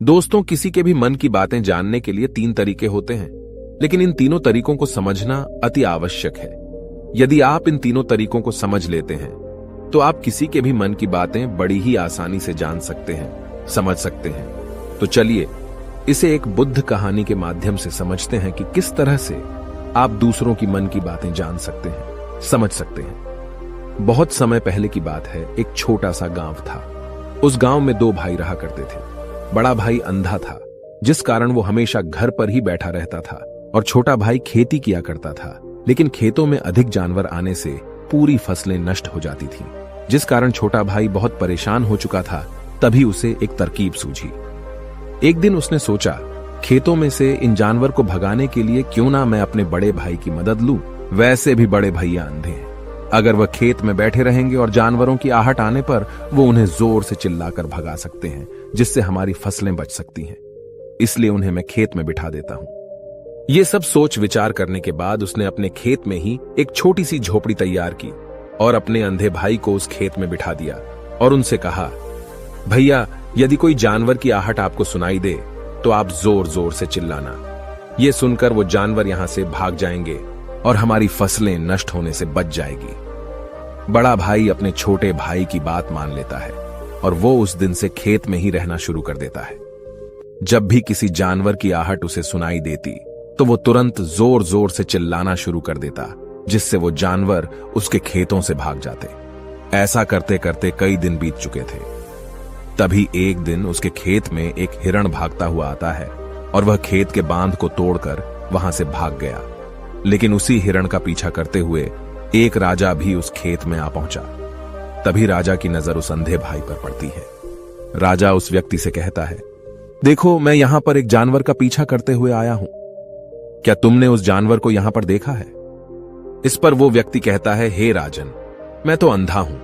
दोस्तों, किसी के भी मन की बातें जानने के लिए 3 तरीके होते हैं, लेकिन इन तीनों तरीकों को समझना अति आवश्यक है। यदि आप इन तीनों तरीकों को समझ लेते हैं तो आप किसी के भी मन की बातें बड़ी ही आसानी से जान सकते हैं, समझ सकते हैं। तो चलिए इसे एक बुद्ध कहानी के माध्यम से समझते हैं कि किस तरह से आप दूसरों की मन की बातें जान सकते हैं, समझ सकते हैं। बहुत समय पहले की बात है। एक छोटा सा गांव था। उस गांव में 2 भाई रहा करते थे। बड़ा भाई अंधा था, जिस कारण वो हमेशा घर पर ही बैठा रहता था, और छोटा भाई खेती किया करता था, लेकिन खेतों में अधिक जानवर आने से पूरी फसलें नष्ट हो जाती थीं, जिस कारण छोटा भाई बहुत परेशान हो चुका था। तभी उसे एक तरकीब सूझी। एक दिन उसने सोचा, खेतों में से इन जानवर को भगाने के लिए क्यों ना मैं अपने बड़े भाई की मदद लूं। वैसे भी बड़े भैया अंधे हैं, अगर वह खेत में बैठे रहेंगे और जानवरों की आहट आने पर वो उन्हें जोर से चिल्लाकर भगा सकते हैं, जिससे हमारी फसलें बच सकती हैं। इसलिए उन्हें मैं खेत में बिठा देता हूं। ये सब सोच विचार करने के बाद उसने अपने खेत में ही एक छोटी सी झोपड़ी तैयार की और अपने अंधे भाई को उस खेत में बिठा दिया और उनसे कहा, भैया, यदि कोई जानवर की आहट आपको सुनाई दे तो आप जोर जोर से चिल्लाना। ये सुनकर वो जानवर यहां से भाग जाएंगे और हमारी फसलें नष्ट होने से बच जाएगी। बड़ा भाई अपने छोटे भाई की बात मान लेता है और वो उस दिन से खेत में ही रहना शुरू कर देता है। जब भी किसी जानवर की आहट उसे सुनाई देती तो वो तुरंत जोर जोर से चिल्लाना शुरू कर देता, जिससे वो जानवर उसके खेतों से भाग जाते। ऐसा करते करते कई दिन बीत चुके थे। तभी एक दिन उसके खेत में एक हिरण भागता हुआ आता है और वह खेत के बांध को तोड़कर वहां से भाग गया। लेकिन उसी हिरण का पीछा करते हुए एक राजा भी उस खेत में आ पहुंचा। तभी राजा की नजर उस अंधे भाई पर पड़ती है। राजा उस व्यक्ति से कहता है, देखो, मैं यहां पर एक जानवर का पीछा करते हुए आया हूं। क्या तुमने उस जानवर को यहां पर देखा है? इस पर वो व्यक्ति कहता है, हे राजन, मैं तो अंधा हूं,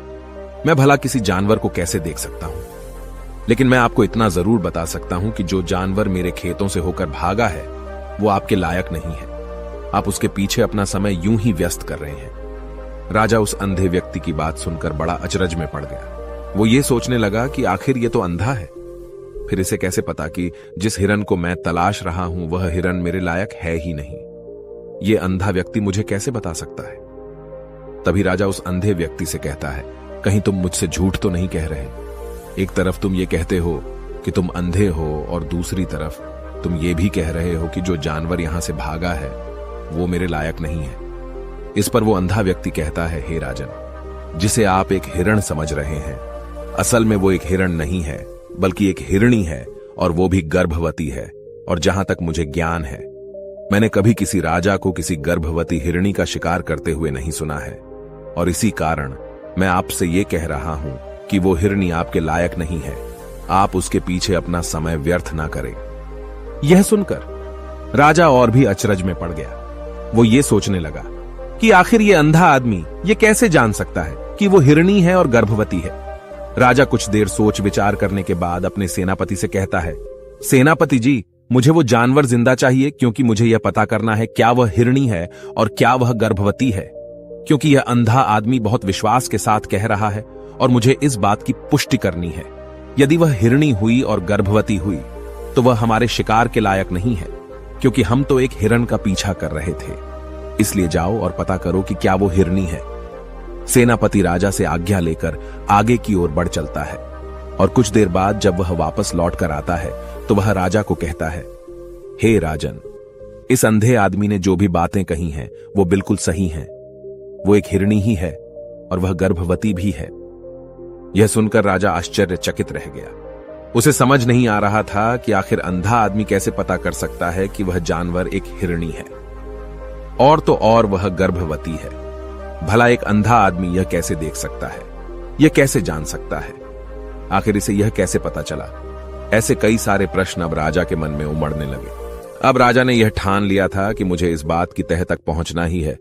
मैं भला किसी जानवर को कैसे देख सकता हूं। लेकिन मैं आपको इतना जरूर बता सकता हूं कि जो जानवर मेरे खेतों से होकर भागा है वो आपके लायक नहीं है। आप उसके पीछे अपना समय यूं ही व्यस्त कर रहे हैं। राजा उस अंधे व्यक्ति की बात सुनकर बड़ा अचरज में पड़ गया। वो ये सोचने लगा कि आखिर ये तो अंधा है, फिर इसे कैसे पता कि जिस हिरन को मैं तलाश रहा हूं वह हिरन मेरे लायक है ही नहीं। ये अंधा व्यक्ति मुझे कैसे बता सकता है? तभी राजा उस अंधे व्यक्ति से कहता है, कहीं तुम मुझसे झूठ तो नहीं कह रहे? एक तरफ तुम ये कहते हो कि तुम अंधे हो और दूसरी तरफ तुम ये भी कह रहे हो कि जो जानवर यहां से भागा है वो मेरे लायक नहीं है। इस पर वो अंधा व्यक्ति कहता है, हे राजन, जिसे आप एक हिरण समझ रहे हैं, असल में वो एक हिरण नहीं है, बल्कि एक हिरणी है, और वो भी गर्भवती है। और जहां तक मुझे ज्ञान है, मैंने कभी किसी राजा को किसी गर्भवती हिरणी का शिकार करते हुए नहीं सुना है, और इसी कारण मैं आपसे ये कह रहा हूं कि वो हिरणी आपके लायक नहीं है। आप उसके पीछे अपना समय व्यर्थ ना करें। यह सुनकर राजा और भी अचरज में पड़ गया। वो ये सोचने लगा कि आखिर ये अंधा आदमी ये कैसे जान सकता है कि वो हिरणी है और गर्भवती है। राजा कुछ देर सोच विचार करने के बाद अपने सेनापति से कहता है, सेनापति जी, मुझे वो जानवर जिंदा चाहिए, क्योंकि मुझे यह पता करना है क्या वह हिरणी है और क्या वह गर्भवती है। क्योंकि यह अंधा आदमी बहुत विश्वास के साथ कह रहा है और मुझे इस बात की पुष्टि करनी है। यदि वह हिरणी हुई और गर्भवती हुई तो वह हमारे शिकार के लायक नहीं है, क्योंकि हम तो एक हिरण का पीछा कर रहे थे। इसलिए जाओ और पता करो कि क्या वो हिरणी है। सेनापति राजा से आज्ञा लेकर आगे की ओर बढ़ चलता है, और कुछ देर बाद जब वह वापस लौट कर आता है तो वह राजा को कहता है, हे राजन, इस अंधे आदमी ने जो भी बातें कही हैं वो बिल्कुल सही हैं। वो एक हिरणी ही है और वह गर्भवती भी है। यह सुनकर राजा आश्चर्यचकित रह गया। उसे समझ नहीं आ रहा था कि आखिर अंधा आदमी कैसे पता कर सकता है कि वह जानवर एक हिरणी है, और तो और वह गर्भवती है। भला एक अंधा आदमी यह कैसे देख सकता है, यह कैसे जान सकता है? आखिर इसे यह कैसे पता चला? ऐसे कई सारे प्रश्न अब राजा के मन में उमड़ने लगे। अब राजा ने यह ठान लिया था कि मुझे इस बात की तह तक पहुंचना ही है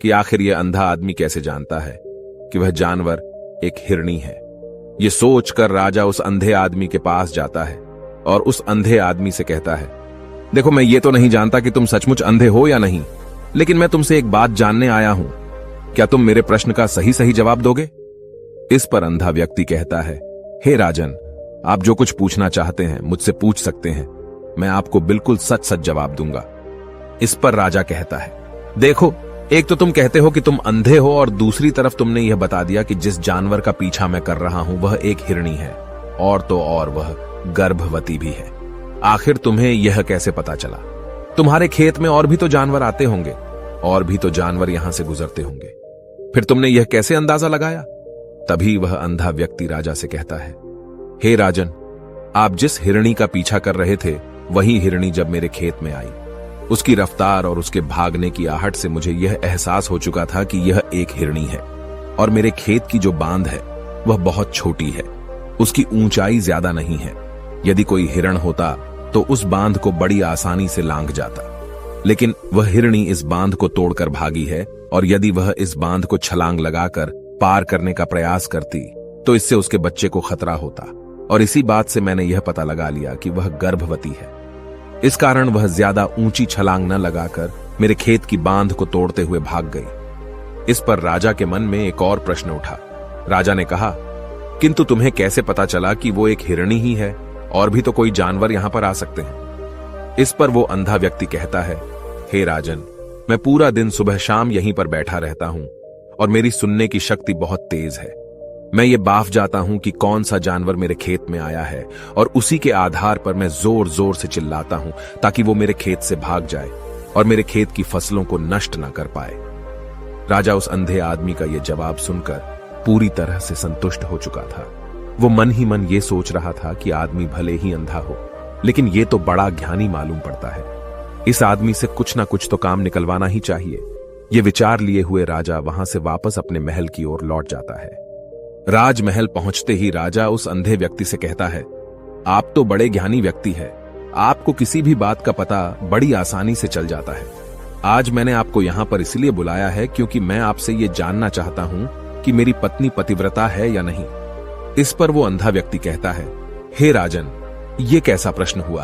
कि आखिर यह अंधा आदमी कैसे जानता है कि वह जानवर एक हिरणी है। यह सोचकर राजा उस अंधे आदमी के पास जाता है और उस अंधे आदमी से कहता है, देखो, मैं ये तो नहीं जानता कि तुम सचमुच अंधे हो या नहीं, लेकिन मैं तुमसे एक बात जानने आया हूं। क्या तुम मेरे प्रश्न का सही सही जवाब दोगे? इस पर अंधा व्यक्ति कहता है, हे राजन, आप जो कुछ पूछना चाहते हैं मुझसे पूछ सकते हैं, मैं आपको बिल्कुल सच सच जवाब दूंगा। इस पर राजा कहता है, देखो, एक तो तुम कहते हो कि तुम अंधे हो और दूसरी तरफ तुमने यह बता दिया कि जिस जानवर का पीछा मैं कर रहा हूं वह एक हिरणी है, और तो और वह गर्भवती भी है। आखिर तुम्हें यह कैसे पता चला? तुम्हारे खेत में और भी तो जानवर आते होंगे, और भी तो जानवर यहां से गुजरते होंगे, फिर तुमने यह कैसे अंदाजा लगाया? तभी वह अंधा व्यक्ति राजा से कहता है, हे राजन, आप जिस हिरणी का पीछा कर रहे थे वही हिरणी जब मेरे खेत में आई, उसकी रफ्तार और उसके भागने की आहट से मुझे यह एहसास हो चुका था कि यह एक हिरणी है, और मेरे खेत की जो बांध है वह बहुत छोटी है, उसकी ऊंचाई ज्यादा नहीं है। यदि कोई हिरण होता तो उस बांध को बड़ी आसानी से लांघ जाता, लेकिन वह हिरणी इस बांध को तोड़कर भागी है, और यदि वह इस बांध को छलांग लगाकर पार करने का प्रयास करती तो इससे उसके बच्चे को खतरा होता, और इसी बात से मैंने यह पता लगा लिया कि वह गर्भवती है। इस कारण वह ज्यादा ऊंची छलांग न लगाकर मेरे खेत की बांध को तोड़ते हुए भाग गई। इस पर राजा के मन में एक और प्रश्न उठा। राजा ने कहा, किंतु तुम्हें कैसे पता चला कि वो एक हिरणी ही है? और भी तो कोई जानवर यहां पर आ सकते हैं। इस पर वो अंधा व्यक्ति कहता है, हे राजन, मैं पूरा दिन सुबह शाम यहीं पर बैठा रहता हूं, और मेरी सुनने की शक्ति बहुत तेज है। मैं ये बाफ जाता हूं कि कौन सा जानवर मेरे खेत में आया है, और उसी के आधार पर मैं जोर जोर से चिल्लाता हूं ताकि वो मेरे खेत से भाग जाए और मेरे खेत की फसलों को नष्ट न कर पाए। राजा उस अंधे आदमी का यह जवाब सुनकर पूरी तरह से संतुष्ट हो चुका था। वो मन ही मन ये सोच रहा था कि आदमी भले ही अंधा हो, लेकिन ये तो बड़ा ज्ञानी मालूम पड़ता है। इस आदमी से कुछ ना कुछ तो काम निकलवाना ही चाहिए। ये विचार लिए हुए राजा वहां से वापस अपने महल की ओर लौट जाता है। राजमहल पहुंचते ही राजा उस अंधे व्यक्ति से कहता है, आप तो बड़े ज्ञानी व्यक्ति है, आपको किसी भी बात का पता बड़ी आसानी से चल जाता है। आज मैंने आपको यहां पर इसलिए बुलाया है क्योंकि मैं आपसे ये जानना चाहता हूं कि मेरी पत्नी पतिव्रता है या नहीं। इस पर वो अंधा व्यक्ति कहता है, हे राजन, ये कैसा प्रश्न हुआ?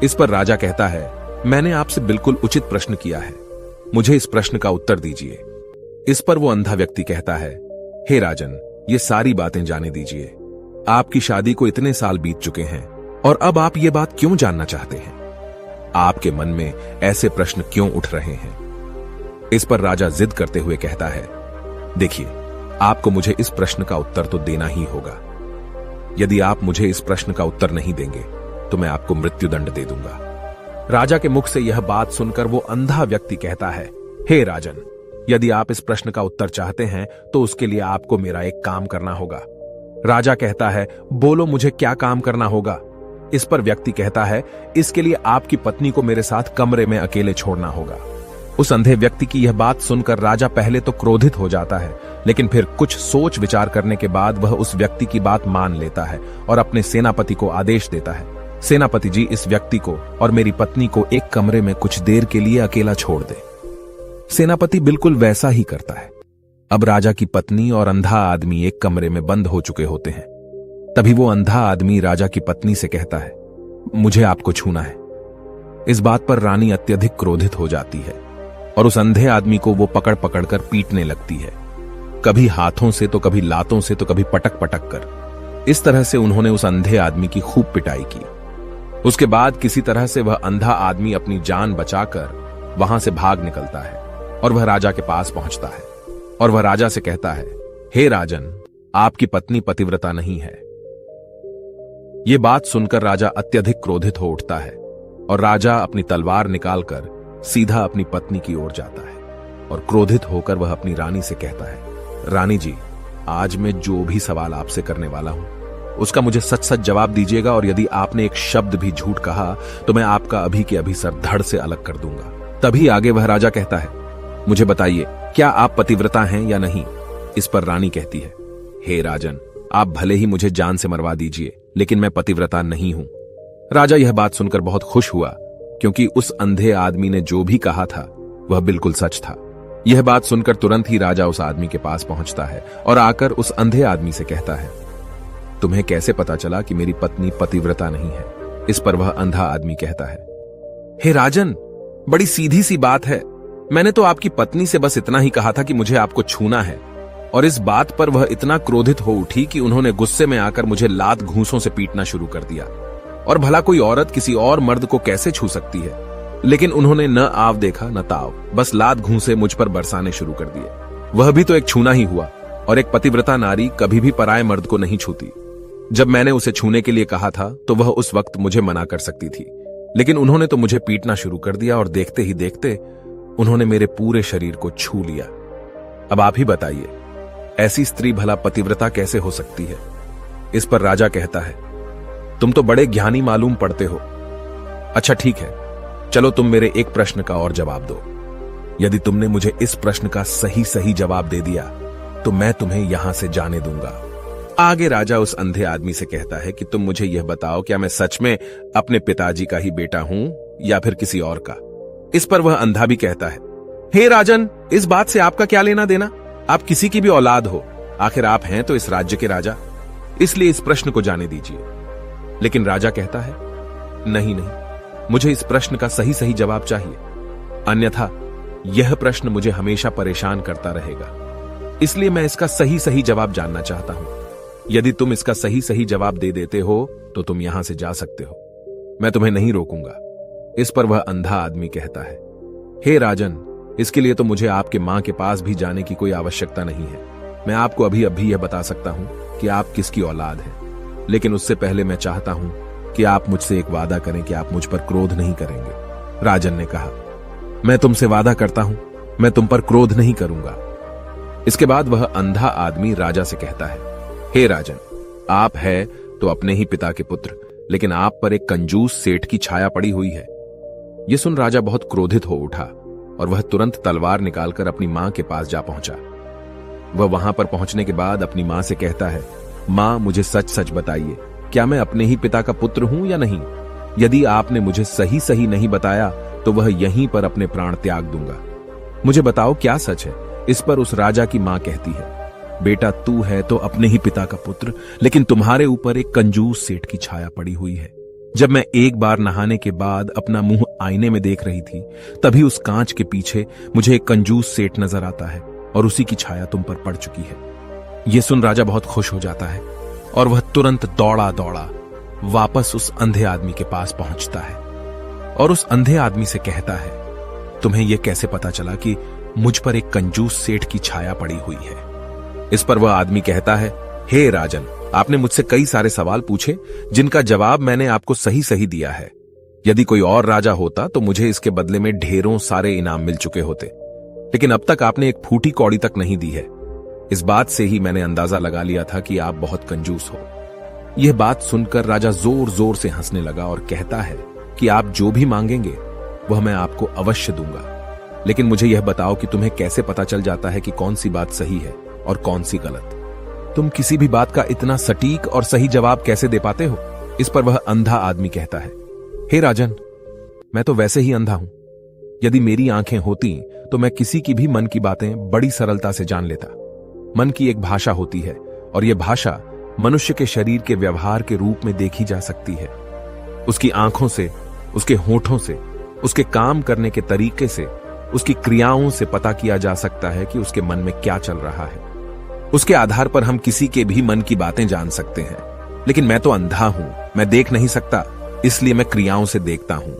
इस पर राजा कहता है, मैंने आपसे बिल्कुल उचित प्रश्न किया है, मुझे इस प्रश्न का उत्तर दीजिए। इस पर वो अंधा व्यक्ति कहता है, हे राजन, ये सारी बातें जाने दीजिए। आपकी शादी को इतने साल बीत चुके हैं और अब आप ये बात क्यों जानना चाहते हैं? आपके मन में ऐसे प्रश्न क्यों उठ रहे हैं? इस पर राजा जिद करते हुए कहता है, देखिए, आपको मुझे इस प्रश्न का उत्तर तो देना ही होगा। यदि आप मुझे इस प्रश्न का उत्तर नहीं देंगे तो मैं आपको मृत्युदंड दे दूंगा। राजा के मुख से यह बात सुनकर वो अंधा व्यक्ति कहता है, हे राजन, यदि आप इस प्रश्न का उत्तर चाहते हैं तो उसके लिए आपको मेरा एक काम करना होगा। राजा कहता है, बोलो, मुझे क्या काम करना होगा? इस पर व्यक्ति कहता है, इसके लिए आपकी पत्नी को मेरे साथ कमरे में अकेले छोड़ना होगा। उस अंधे व्यक्ति की यह बात सुनकर राजा पहले तो क्रोधित हो जाता है, लेकिन फिर कुछ सोच विचार करने के बाद वह उस व्यक्ति की बात मान लेता है और अपने सेनापति को आदेश देता है, सेनापति जी, इस व्यक्ति को और मेरी पत्नी को एक कमरे में कुछ देर के लिए अकेला छोड़ दे। सेनापति बिल्कुल वैसा ही करता है। अब राजा की पत्नी और अंधा आदमी एक कमरे में बंद हो चुके होते हैं। तभी वो अंधा आदमी राजा की पत्नी से कहता है, मुझे आपको छूना है। इस बात पर रानी अत्यधिक क्रोधित हो जाती है और उस अंधे आदमी को वो पकड़ पकड़ कर पीटने लगती है, कभी हाथों से तो कभी लातों से तो कभी पटक पटक कर। इस तरह से उन्होंने उस अंधे आदमी की खूब पिटाई की। उसके बाद किसी तरह से वह अंधा आदमी अपनी जान बचाकर वहां से भाग निकलता है और वह राजा के पास पहुंचता है और वह राजा से कहता है, हे राजन, आपकी पत्नी पतिव्रता नहीं है। यह बात सुनकर राजा अत्यधिक क्रोधित हो उठता है और राजा अपनी तलवार निकालकर सीधा अपनी पत्नी की ओर जाता है और क्रोधित होकर वह अपनी रानी से कहता है, रानी जी, आज मैं जो भी सवाल आपसे करने वाला हूं उसका मुझे सच सच जवाब दीजिएगा, और यदि आपने एक शब्द भी झूठ कहा तो मैं आपका अभी के अभी सर धड़ से अलग कर दूंगा। तभी आगे वह राजा कहता है, मुझे बताइए, क्या आप पतिव्रता हैं या नहीं? इस पर रानी कहती है, हे राजन, आप भले ही मुझे जान से मरवा दीजिए, लेकिन मैं पतिव्रता नहीं हूं। राजा यह बात सुनकर बहुत खुश हुआ, क्योंकि उस अंधे आदमी ने जो भी कहा था वह बिल्कुल सच था। यह बात सुनकर तुरंत ही राजा उस आदमी के पास पहुंचता है और आकर उस अंधे आदमी से कहता है, तुम्हें कैसे पता चला कि मेरी पत्नी पतिव्रता नहीं है? इस पर वह अंधा आदमी कहता है, हे राजन, बड़ी सीधी सी बात है। मैंने तो आपकी पत्नी से बस इतना ही कहा था कि मुझे आपको छूना है, और इस बात पर वह इतना क्रोधित हो उठी कि उन्होंने गुस्से में आकर मुझे लात घूंसों से पीटना शुरू कर दिया। और भला कोई औरत किसी और मर्द को कैसे छू सकती है, लेकिन उन्होंने न आव देखा न ताव, बस लात घूंसे मुझ पर बरसाने शुरू कर दिए। वह भी तो एक छूना ही हुआ, और एक पतिव्रता नारी कभी भी पराये मर्द को नहीं छूती। जब मैंने उसे छूने के लिए कहा था तो वह उस वक्त मुझे मना कर सकती थी, लेकिन उन्होंने तो मुझे पीटना शुरू कर दिया और देखते ही देखते उन्होंने मेरे पूरे शरीर को छू लिया। अब आप ही बताइए, ऐसी स्त्री भला पतिव्रता कैसे हो सकती है? इस पर राजा कहता है, तुम तो बड़े ज्ञानी मालूम पड़ते हो। अच्छा ठीक है, चलो तुम मेरे एक प्रश्न का और जवाब दो। यदि तुमने मुझे इस प्रश्न का सही सही जवाब दे दिया तो मैं तुम्हें यहां से जाने दूंगा। आगे राजा उस अंधे आदमी से कहता है कि तुम मुझे यह बताओ, क्या मैं सच में अपने पिताजी का ही बेटा हूं या फिर किसी और का? इस पर वह अंधा भी कहता है, हे राजन, इस बात से आपका क्या लेना देना? आप किसी की भी औलाद हो, आखिर आप हैं तो इस राज्य के राजा, इसलिए इस प्रश्न को जाने दीजिए। लेकिन राजा कहता है, नहीं नहीं, मुझे इस प्रश्न का सही सही जवाब चाहिए, अन्यथा यह प्रश्न मुझे हमेशा परेशान करता रहेगा। इसलिए मैं इसका सही सही जवाब जानना चाहता हूं। यदि तुम इसका सही सही जवाब दे देते हो तो तुम यहां से जा सकते हो, मैं तुम्हें नहीं रोकूंगा। इस पर वह अंधा आदमी कहता है, हे राजन, इसके लिए तो मुझे आपके मां के पास भी जाने की कोई आवश्यकता नहीं है। मैं आपको अभी अभी यह बता सकता हूं कि आप किसकी औलाद हैं, लेकिन उससे पहले मैं चाहता हूं कि आप मुझसे एक वादा करें कि आप मुझ पर क्रोध नहीं करेंगे। राजन ने कहा, मैं तुमसे वादा करता हूं, मैं तुम पर क्रोध नहीं करूंगा। इसके बाद वह अंधा आदमी राजा से कहता है, हे राजन, आप है तो अपने ही पिता के पुत्र, लेकिन आप पर एक कंजूस सेठ की छाया पड़ी हुई है। यह सुन राजा बहुत क्रोधित हो उठा और वह तुरंत तलवार निकालकर अपनी मां के पास जा पहुंचा। वह वहां पर पहुंचने के बाद अपनी मां से कहता है, मां, मुझे सच सच बताइए, क्या मैं अपने ही पिता का पुत्र हूं या नहीं? यदि आपने मुझे सही सही नहीं बताया तो वह यहीं पर अपने प्राण त्याग दूंगा। मुझे बताओ क्या सच है? इस पर उस राजा की मां कहती है, बेटा, तू है तो अपने ही पिता का पुत्र, लेकिन तुम्हारे ऊपर एक कंजूस सेठ की छाया पड़ी हुई है। जब मैं एक बार नहाने के बाद अपना मुंह आईने में देख रही थी, तभी उस कांच के पीछे मुझे एक कंजूस सेठ नजर आता है और उसी की छाया तुम पर पड़ चुकी है। यह सुन राजा बहुत खुश हो जाता है और वह तुरंत दौड़ा दौड़ा वापस उस अंधे आदमी के पास पहुंचता है और उस अंधे आदमी से कहता है, तुम्हें यह कैसे पता चला कि मुझ पर एक कंजूस सेठ की छाया पड़ी हुई है? इस पर वह आदमी कहता है, हे राजन, आपने मुझसे कई सारे सवाल पूछे जिनका जवाब मैंने आपको सही सही दिया है। यदि कोई और राजा होता तो मुझे इसके बदले में ढेरों सारे इनाम मिल चुके होते, लेकिन अब तक आपने एक फूटी कौड़ी तक नहीं दी है। इस बात से ही मैंने अंदाजा लगा लिया था कि आप बहुत कंजूस हो। यह बात सुनकर राजा जोर जोर से हंसने लगा और कहता है कि आप जो भी मांगेंगे वह मैं आपको अवश्य दूंगा, लेकिन मुझे यह बताओ कि तुम्हें कैसे पता चल जाता है कि कौन सी बात सही है और कौन सी गलत? तुम किसी भी बात का इतना सटीक और सही जवाब कैसे दे पाते हो? इस पर वह अंधा आदमी कहता है, हे राजन, मैं तो वैसे ही अंधा हूं। यदि मेरी आंखें होती तो मैं किसी की भी मन की बातें बड़ी सरलता से जान लेता। मन की एक भाषा होती है और यह भाषा मनुष्य के शरीर के व्यवहार के रूप में देखी जा सकती है। उसकी आंखों से, उसके होठों से, उसके काम करने के तरीके से, उसकी क्रियाओं से पता किया जा सकता है कि उसके मन में क्या चल रहा है। उसके आधार पर हम किसी के भी मन की बातें जान सकते हैं। लेकिन मैं तो अंधा हूं, मैं देख नहीं सकता, इसलिए मैं क्रियाओं से देखता हूं।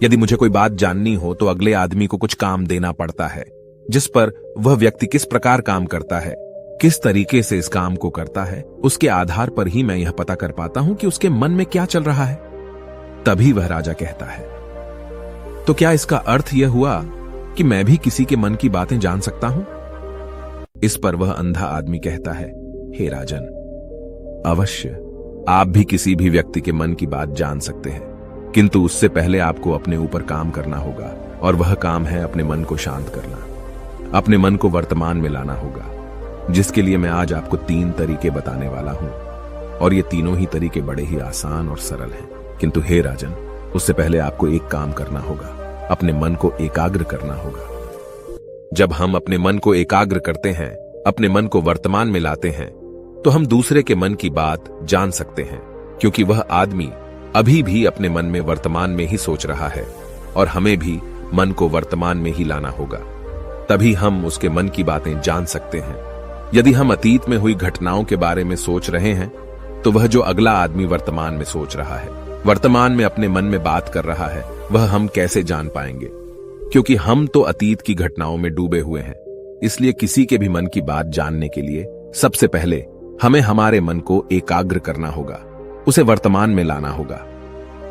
यदि मुझे कोई बात जाननी हो तो अगले आदमी को कुछ काम देना पड़ता है, जिस पर वह व्यक्ति किस प्रकार काम करता है, किस तरीके से इस काम को करता है, उसके आधार पर ही मैं यह पता कर पाता हूं कि उसके मन में क्या चल रहा है। तभी वह राजा कहता है, तो क्या इसका अर्थ यह हुआ कि मैं भी किसी के मन की बातें जान सकता हूं? इस पर वह अंधा आदमी कहता है, हे राजन, अवश्य आप भी किसी भी व्यक्ति के मन की बात जान सकते हैं, किंतु उससे पहले आपको अपने ऊपर काम करना होगा, और वह काम है अपने मन को शांत करना, अपने मन को वर्तमान में लाना होगा, जिसके लिए मैं आज आपको 3 तरीके बताने वाला हूं। और ये तीनों ही तरीके बड़े ही आसान और सरल हैं। किंतु हे राजन, उससे पहले आपको एक काम करना होगा, अपने मन को एकाग्र करना होगा। जब हम अपने मन को एकाग्र करते हैं, अपने मन को वर्तमान में लाते हैं, तो हम दूसरे के मन की बात जान सकते हैं, क्योंकि वह आदमी अभी भी अपने मन में वर्तमान में ही सोच रहा है, और हमें भी मन को वर्तमान में ही लाना होगा। तभी हम उसके मन की बातें जान सकते हैं। यदि हम अतीत में हुई घटनाओं के बारे में सोच रहे हैं तो वह जो अगला आदमी वर्तमान में सोच रहा है, वर्तमान में अपने मन में बात कर रहा है, वह हम कैसे जान पाएंगे? क्योंकि हम तो अतीत की घटनाओं में डूबे हुए हैं। इसलिए किसी के भी मन की बात जानने के लिए सबसे पहले हमें हमारे मन को एकाग्र करना होगा, उसे वर्तमान में लाना होगा।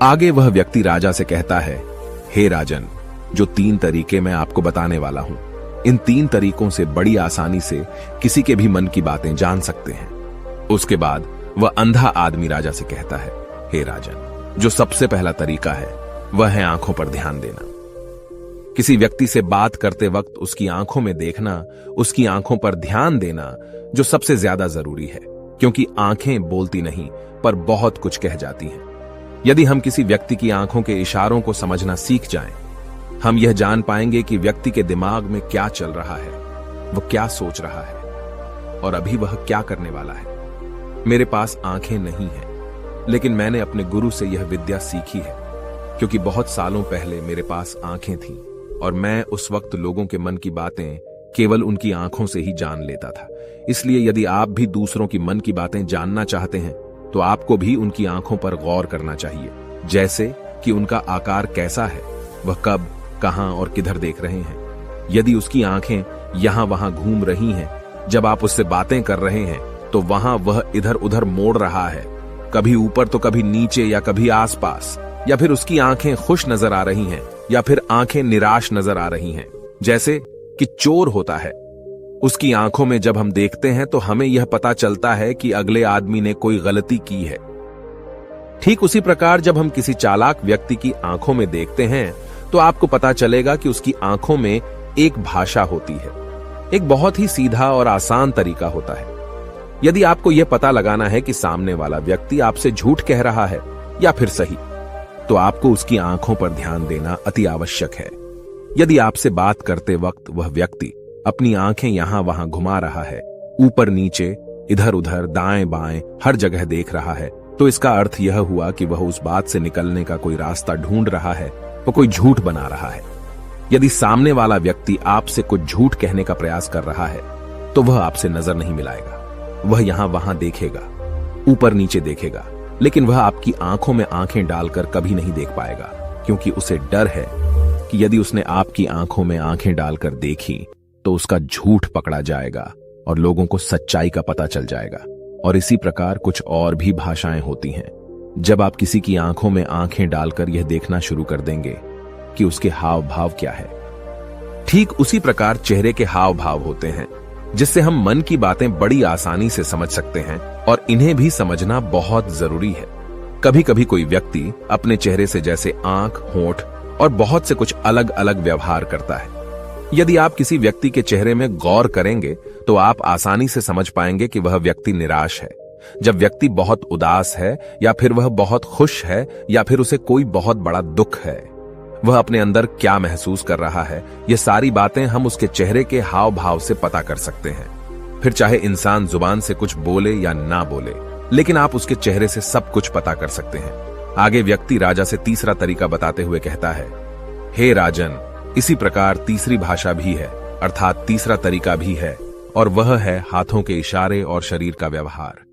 आगे वह व्यक्ति राजा से कहता है, हे राजन, जो 3 तरीके मैं आपको बताने वाला हूं, इन 3 तरीकों से बड़ी आसानी से किसी के भी मन की बातें जान सकते हैं। उसके बाद वह अंधा आदमी राजा से कहता है, हे राजन, जो सबसे पहला तरीका है वह है आंखों पर ध्यान देना। किसी व्यक्ति से बात करते वक्त उसकी आंखों में देखना, उसकी आंखों पर ध्यान देना जो सबसे ज्यादा जरूरी है, क्योंकि आंखें बोलती नहीं पर बहुत कुछ कह जाती हैं। यदि हम किसी व्यक्ति की आंखों के इशारों को समझना सीख जाएं, हम यह जान पाएंगे कि व्यक्ति के दिमाग में क्या चल रहा है, वह क्या सोच रहा है और अभी वह क्या करने वाला है। मेरे पास आंखें नहीं हैं, लेकिन मैंने अपने गुरु से यह विद्या सीखी है, क्योंकि बहुत सालों पहले मेरे पास आंखें थीं और मैं उस वक्त लोगों के मन की बातें केवल उनकी आंखों से ही जान लेता था। इसलिए यदि आप भी दूसरों की मन की बातें जानना चाहते हैं तो आपको भी उनकी आंखों पर गौर करना चाहिए, जैसे कि उनका आकार कैसा है, वह कब, कहां और किधर देख रहे हैं। यदि उसकी आंखें यहां वहां घूम रही हैं, जब आप उससे बातें कर रहे हैं तो वहां वह इधर उधर मोड़ रहा है, कभी ऊपर तो कभी नीचे या कभी आसपास, या फिर उसकी आंखें खुश नजर आ रही हैं या फिर आंखें निराश नजर आ रही हैं, जैसे कि चोर होता है। उसकी आंखों में जब हम देखते हैं तो हमें यह पता चलता है कि अगले आदमी ने कोई गलती की है। ठीक उसी प्रकार जब हम किसी चालाक व्यक्ति की आंखों में देखते हैं तो आपको पता चलेगा कि उसकी आंखों में एक भाषा होती है। एक बहुत ही सीधा और आसान तरीका होता है। यदि आपको यह पता लगाना है कि सामने वाला व्यक्ति आपसे झूठ कह रहा है या फिर सही, तो आपको उसकी आंखों पर ध्यान देना अति आवश्यक है। यदि आपसे बात करते वक्त वह व्यक्ति अपनी आंखें यहां वहां घुमा रहा है, ऊपर नीचे, इधर उधर, दाएं बाएं, हर जगह देख रहा है, तो इसका अर्थ यह हुआ कि वह उस बात से निकलने का कोई रास्ता ढूंढ रहा है, वो कोई झूठ बना रहा है। यदि सामने वाला व्यक्ति आपसे कुछ झूठ कहने का प्रयास कर रहा है तो वह आपसे नजर नहीं मिलाएगा। वह यहां वहां देखेगा, ऊपर नीचे देखेगा, लेकिन वह आपकी आंखों में आंखें डालकर कभी नहीं देख पाएगा, क्योंकि उसे डर है कि यदि उसने आपकी आंखों में आंखें डालकर देखी तो उसका झूठ पकड़ा जाएगा और लोगों को सच्चाई का पता चल जाएगा। और इसी प्रकार कुछ और भी भाषाएं होती हैं। जब आप किसी की आंखों में आंखें डालकर यह देखना शुरू कर देंगे कि उसके हाव भाव क्या है, ठीक उसी प्रकार चेहरे के हाव भाव होते हैं, जिससे हम मन की बातें बड़ी आसानी से समझ सकते हैं और इन्हें भी समझना बहुत जरूरी है। कभी कभी कोई व्यक्ति अपने चेहरे से जैसे आंख, होंठ और बहुत से कुछ अलग अलग व्यवहार करता है। यदि आप किसी व्यक्ति के चेहरे में गौर करेंगे तो आप आसानी से समझ पाएंगे कि वह व्यक्ति निराश है, जब व्यक्ति बहुत उदास है, या फिर वह बहुत खुश है, या फिर उसे कोई बहुत बड़ा दुख है। वह अपने अंदर क्या महसूस कर रहा है, ये सारी बातें हम उसके चेहरे के हाव भाव से पता कर सकते हैं। फिर चाहे इंसान जुबान से कुछ बोले या ना बोले, लेकिन आप उसके चेहरे से सब कुछ पता कर सकते हैं। आगे व्यक्ति राजा से तीसरा तरीका बताते हुए कहता है, हे राजन, इसी प्रकार तीसरी भाषा भी है, अर्थात तीसरा तरीका भी है, और वह है हाथों के इशारे और शरीर का व्यवहार।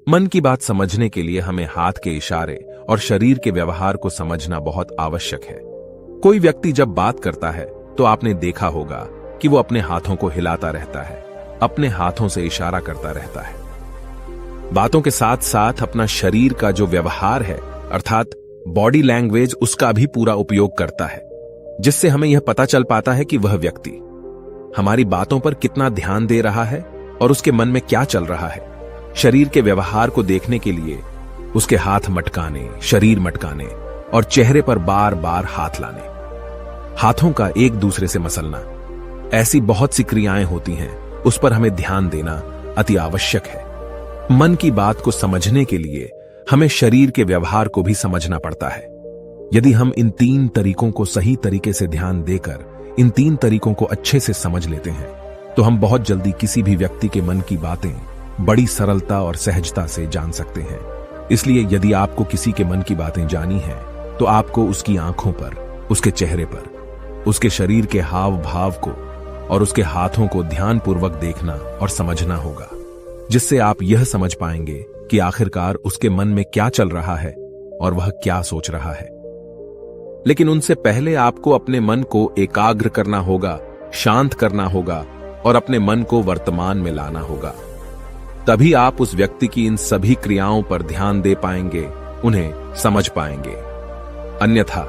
मन की बात समझने के लिए हमें हाथ के इशारे और शरीर के व्यवहार को समझना बहुत आवश्यक है। कोई व्यक्ति जब बात करता है तो आपने देखा होगा कि वो अपने हाथों को हिलाता रहता है, अपने हाथों से इशारा करता रहता है। बातों के साथ साथ अपना शरीर का जो व्यवहार है, अर्थात बॉडी लैंग्वेज, उसका भी पूरा उपयोग करता है, जिससे हमें यह पता चल पाता है कि वह व्यक्ति हमारी बातों पर कितना ध्यान दे रहा है और उसके मन में क्या चल रहा है। शरीर के व्यवहार को देखने के लिए उसके हाथ मटकाने, शरीर मटकाने और चेहरे पर बार बार हाथ लाने, हाथों का एक दूसरे से मसलना, ऐसी बहुत सी क्रियाएं होती हैं, उस पर हमें ध्यान देना अति आवश्यक है। मन की बात को समझने के लिए हमें शरीर के व्यवहार को भी समझना पड़ता है। यदि हम इन 3 तरीकों को सही तरीके से ध्यान देकर इन 3 तरीकों को अच्छे से समझ लेते हैं तो हम बहुत जल्दी किसी भी व्यक्ति के मन की बातें बड़ी सरलता और सहजता से जान सकते हैं। इसलिए यदि आपको किसी के मन की बातें जानी हैं तो आपको उसकी आंखों पर, उसके चेहरे पर, उसके शरीर के हाव भाव को और उसके हाथों को ध्यानपूर्वक देखना और समझना होगा, जिससे आप यह समझ पाएंगे कि आखिरकार उसके मन में क्या चल रहा है और वह क्या सोच रहा है। लेकिन उनसे पहले आपको अपने मन को एकाग्र करना होगा, शांत करना होगा और अपने मन को वर्तमान में लाना होगा। तभी आप उस व्यक्ति की इन सभी क्रियाओं पर ध्यान दे पाएंगे, उन्हें समझ पाएंगे। अन्यथा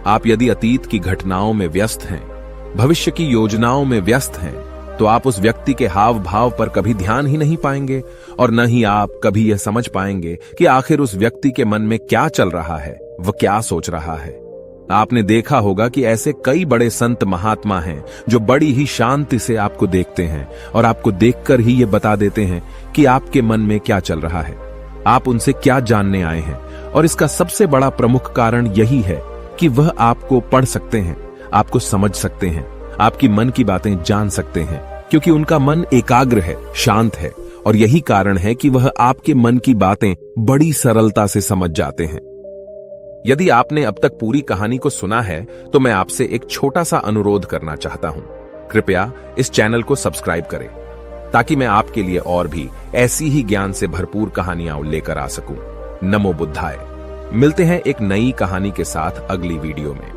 आप यदि अतीत की घटनाओं में व्यस्त हैं, भविष्य की योजनाओं में व्यस्त हैं, तो आप उस व्यक्ति के हाव भाव पर कभी ध्यान ही नहीं पाएंगे और न ही आप कभी यह समझ पाएंगे कि आखिर उस व्यक्ति के मन में क्या चल रहा है, वह क्या सोच रहा है। आपने देखा होगा कि ऐसे कई बड़े संत महात्मा हैं जो बड़ी ही शांति से आपको देखते हैं और आपको देखकर ही ये बता देते हैं कि आपके मन में क्या चल रहा है, आप उनसे क्या जानने आए हैं। और इसका सबसे बड़ा प्रमुख कारण यही है कि वह आपको पढ़ सकते हैं, आपको समझ सकते हैं, आपकी मन की बातें जान सकते हैं, क्योंकि उनका मन एकाग्र है, शांत है। और यही कारण है कि वह आपके मन की बातें बड़ी सरलता से समझ जाते हैं। यदि आपने अब तक पूरी कहानी को सुना है तो मैं आपसे एक छोटा सा अनुरोध करना चाहता हूं। कृपया इस चैनल को सब्सक्राइब करें ताकि मैं आपके लिए और भी ऐसी ही ज्ञान से भरपूर कहानियां लेकर आ सकूं। नमो बुद्धाय। मिलते हैं एक नई कहानी के साथ अगली वीडियो में।